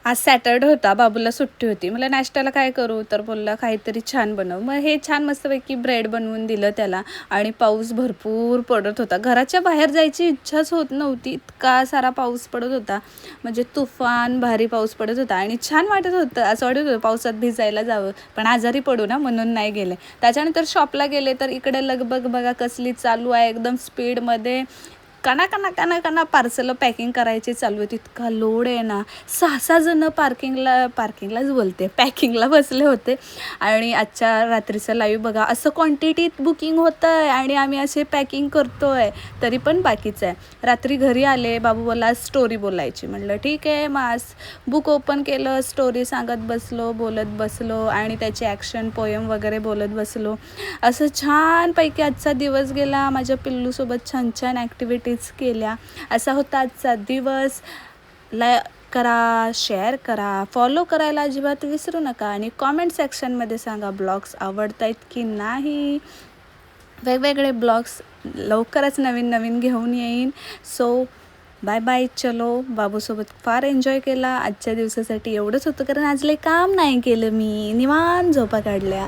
आज सॅटरडे होता, बाबूला सुट्टी होती. मला नाश्त्याला काय करू, तर बोलला काहीतरी छान बनव. मग हे छान मस्तपैकी ब्रेड बनवून दिलं त्याला. आणि पाऊस भरपूर पडत होता. घराच्या बाहेर जायची इच्छाच होत नव्हती, इतका सारा पाऊस पडत होता. म्हणजे तुफान भारी पाऊस पडत होता आणि छान वाटत होतं. असं वाटत होतं पावसात भिजायला जावं, पण आजारी पडू ना म्हणून नाही गेले. त्याच्यानंतर शॉपला गेले तर इकडे लगबग बघा कसली चालू आहे, एकदम स्पीडमध्ये कणा पार्सल पॅकिंग करायची चालू आहे. इतका लोड आहे ना. 6 जणं पार्किंगलाच बोलते, पॅकिंगला बसले होते. आणि आजच्या रात्रीचं लाईव्ह बघा, असं क्वांटिटीत बुकिंग होतं आहे आणि आम्ही असे पॅकिंग करतो आहे, तरी पण बाकीचं आहे. रात्री घरी आले, बाबू बोला स्टोरी बोलायची. म्हटलं ठीक आहे. मग आज बुक ओपन केलं, स्टोरी सांगत बसलो, बोलत बसलो आणि त्याची ॲक्शन पोयम वगैरे बोलत बसलो. असं छानपैकी आजचा दिवस गेला. माझ्या पिल्लूसोबत छान छान ॲक्टिव्हिटीज केल्या. असा होता आजचा दिवस. करा, शेअर करा, फॉलो करायला अजिबात विसरू नका आणि कॉमेंट सेक्शनमध्ये सांगा ब्लॉग्स आवडत आहेत की नाही. वेगवेगळे ब्लॉग्स लवकरच नवीन घेऊन येईन. So bye bye. चलो, बाबूसोबत फार एन्जॉय केला. आजच्या दिवसासाठी एवढंच होतं, कारण आज लई काम नाही केलं मी, निवांत झोपा काढल्या.